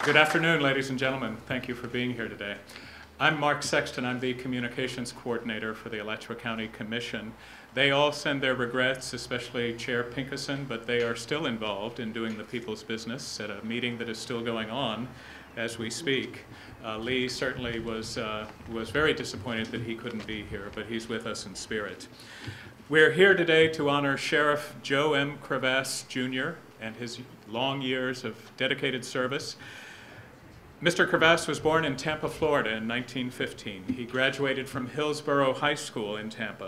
Good afternoon, ladies and gentlemen. Thank you for being here today. I'm Mark Sexton. I'm the Communications Coordinator for the Alachua County Commission. They all send their regrets, especially Chair Pinkeson, but they are still involved in doing the people's business at a meeting that is still going on as we speak. Lee certainly was very disappointed that he couldn't be here, but he's with us in spirit. We're here today to honor Sheriff Joe M. Crevasse, Jr. and his long years of dedicated service. Mr. Crevasse was born in Tampa, Florida in 1915. He graduated from Hillsborough High School in Tampa.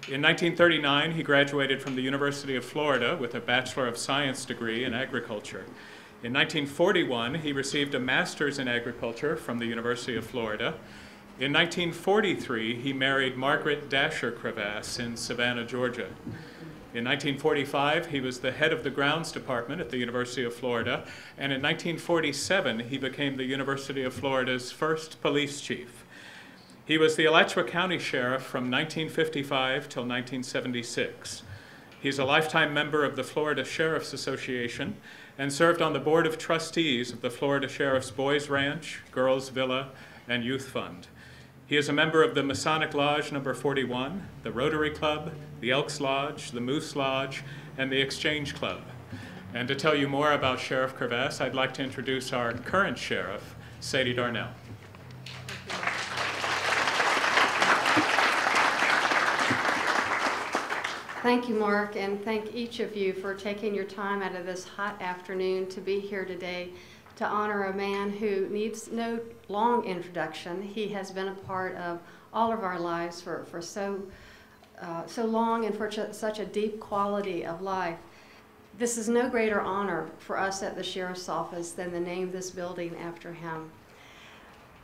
In 1939, he graduated from the University of Florida with a Bachelor of Science degree in agriculture. In 1941, he received a master's in agriculture from the University of Florida. In 1943, he married Margaret Dasher Crevasse in Savannah, Georgia. In 1945, he was the head of the grounds department at the University of Florida, and in 1947, he became the University of Florida's first police chief. He was the Alachua County Sheriff from 1955 till 1976. He's a lifetime member of the Florida Sheriff's Association and served on the Board of Trustees of the Florida Sheriff's Boys Ranch, Girls Villa, and Youth Fund. He is a member of the Masonic Lodge number 41, the Rotary Club, the Elks Lodge, the Moose Lodge, and the Exchange Club. And to tell you more about Sheriff Crevasse, I'd like to introduce our current sheriff, Sadie Darnell. Thank you, Mark, and thank each of you for taking your time out of this hot afternoon to be here today to honor a man who needs no long introduction. He has been a part of all of our lives for so long and for such a deep quality of life. This is no greater honor for us at the Sheriff's Office than to name this building after him.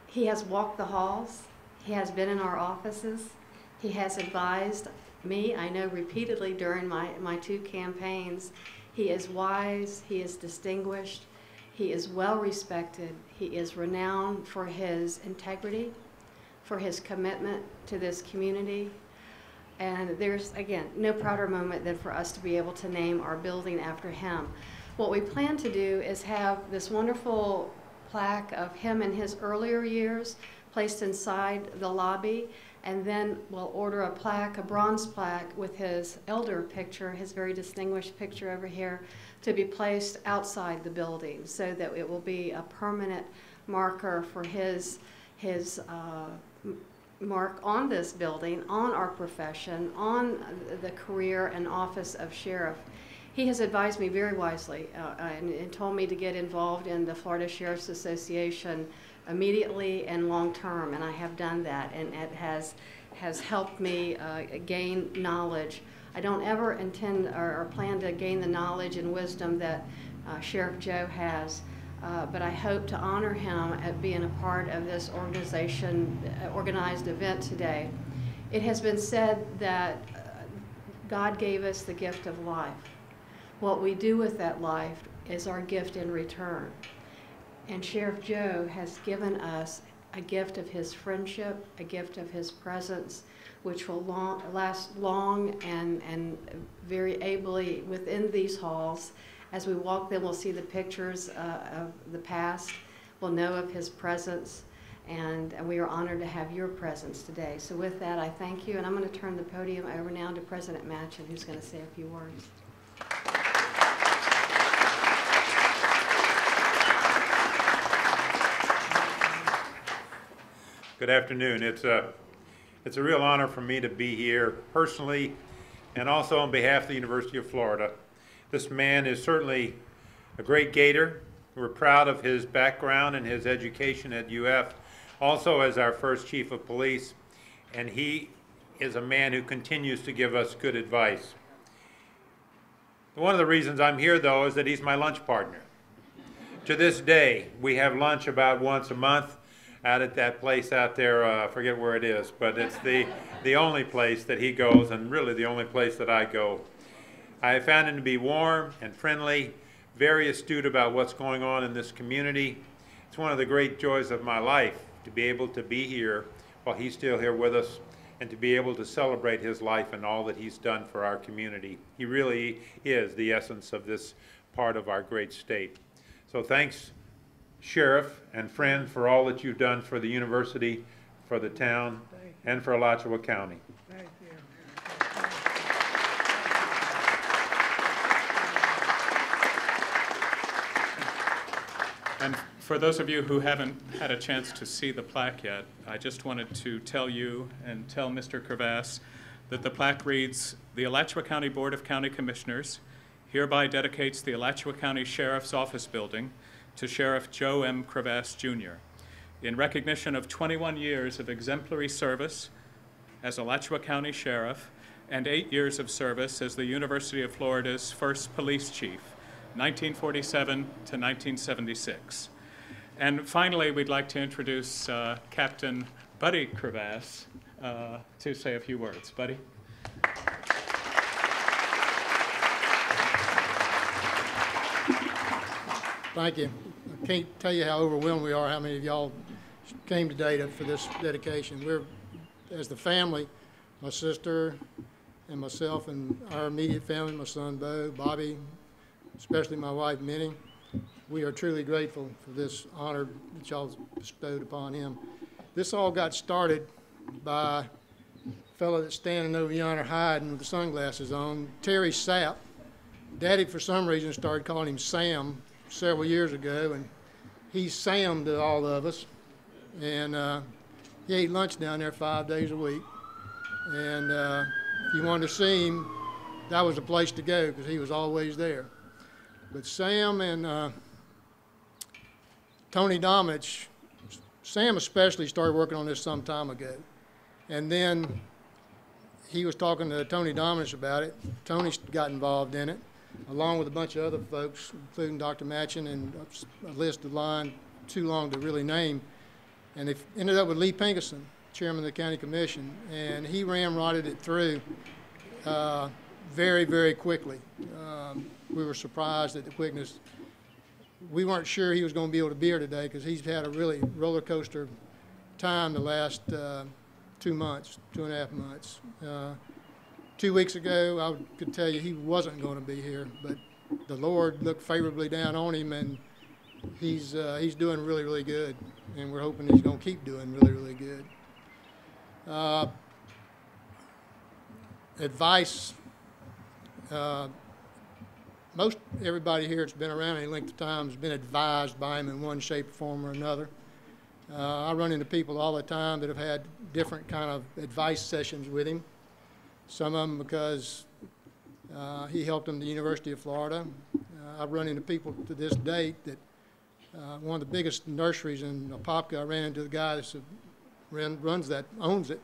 He has walked the halls. He has been in our offices. He has advised me, I know, repeatedly during my two campaigns. He is wise. He is distinguished. He is well respected. He is renowned for his integrity, for his commitment to this community. And there's, again, no prouder moment than for us to be able to name our building after him. What we plan to do is have this wonderful plaque of him in his earlier years placed inside the lobby, and then we'll order a plaque, a bronze plaque with his elder picture, his very distinguished picture over here, to be placed outside the building so that it will be a permanent marker for his mark on this building, on our profession, on the career and office of sheriff. He has advised me very wisely and told me to get involved in the Florida Sheriff's Association immediately and long term, and I have done that, and it has helped me gain knowledge. I don't ever intend or plan to gain the knowledge and wisdom that Sheriff Joe has, but I hope to honor him at being a part of this organized event today. It has been said that God gave us the gift of life. What we do with that life is our gift in return. And Sheriff Joe has given us a gift of his friendship, a gift of his presence, which will last long and very ably within these halls. As we walk them, we'll see the pictures of the past. We'll know of his presence, and we are honored to have your presence today. So with that, I thank you, and I'm going to turn the podium over now to President Matchin, who's going to say a few words. Good afternoon. It's a real honor for me to be here personally and also on behalf of the University of Florida. This man is certainly a great Gator. We're proud of his background and his education at UF, also as our first chief of police, and he is a man who continues to give us good advice. One of the reasons I'm here, though, is that he's my lunch partner. To this day, we have lunch about once a month out at that place out there, I forget where it is, but it's the only place that he goes, and really the only place that I go. I have found him to be warm and friendly, very astute about what's going on in this community. It's one of the great joys of my life to be able to be here while he's still here with us and to be able to celebrate his life and all that he's done for our community. He really is the essence of this part of our great state. So thanks sheriff and friend for all that you've done for the university, for the town, and for Alachua County. Thank you. And for those of you who haven't had a chance to see the plaque yet, I just wanted to tell you and tell Mr. Crevasse that the plaque reads, "The Alachua County Board of County Commissioners hereby dedicates the Alachua County Sheriff's Office Building to Sheriff Joe M. Crevasse, Jr. in recognition of 21 years of exemplary service as Alachua County Sheriff and 8 years of service as the University of Florida's first police chief, 1947 to 1976. And finally, we'd like to introduce Captain Buddy Crevasse to say a few words. Buddy? Thank you. I can't tell you how overwhelmed we are, how many of y'all came today for this dedication. We're, as the family, my sister and myself and our immediate family, my son Bo, Bobby, especially my wife Minnie, we are truly grateful for this honor that y'all bestowed upon him. This all got started by a fellow that's standing over yonder hiding with the sunglasses on, Terry Sapp. Daddy, for some reason, started calling him Sam several years ago, and he's Sam to all of us. And he ate lunch down there 5 days a week. And if you wanted to see him, that was the place to go because he was always there. But Sam and Tony Dominich, Sam especially started working on this some time ago. And then he was talking to Tony Dominich about it. Tony got involved in it, along with a bunch of other folks, including Dr. Matchin, and a list of line too long to really name. And they ended up with Lee Pinkerson, chairman of the county commission, and he ramrodded it through very, very quickly. We were surprised at the quickness. We weren't sure he was going to be able to be here today because he's had a really roller coaster time the last 2 months, 2.5 months. 2 weeks ago, I could tell you he wasn't going to be here, but the Lord looked favorably down on him, and he's doing really, really good, and we're hoping he's going to keep doing really, really good. Advice. Most everybody here that's been around any length of time has been advised by him in one shape, form, or another. I run into people all the time that have had different kind of advice sessions with him. Some of them because he helped them at the University of Florida. I've run into people to this date that one of the biggest nurseries in Apopka, I ran into the guy that runs that, owns it.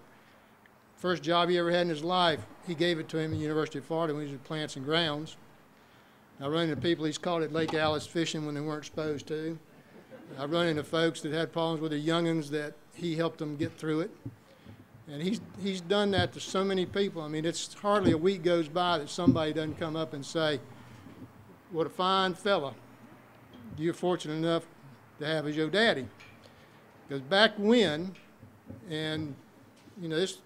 First job he ever had in his life, he gave it to him at the University of Florida when he was at Plants and Grounds. I run into people he's caught at Lake Alice fishing when they weren't supposed to. I run into folks that had problems with their young'uns that he helped them get through it. And he's done that to so many people. I mean, it's hardly a week goes by that somebody doesn't come up and say, what a fine fella you're fortunate enough to have as your daddy. Because back when, and you know, this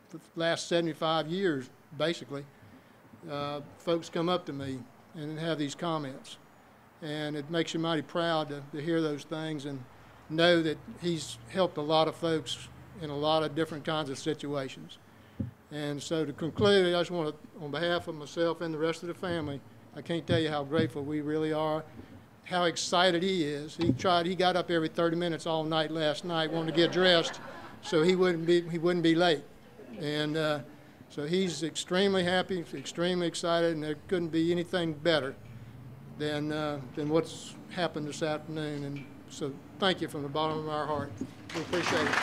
for the last 75 years, basically, folks come up to me and have these comments. And it makes you mighty proud to hear those things and know that he's helped a lot of folks in a lot of different kinds of situations. And so to conclude, I just want to, on behalf of myself and the rest of the family, I can't tell you how grateful we really are, how excited he is. He got up every 30 minutes all night last night wanting to get dressed so he wouldn't be late. And so he's extremely happy, extremely excited, and there couldn't be anything better than what's happened this afternoon. And so thank you from the bottom of our heart. We appreciate it.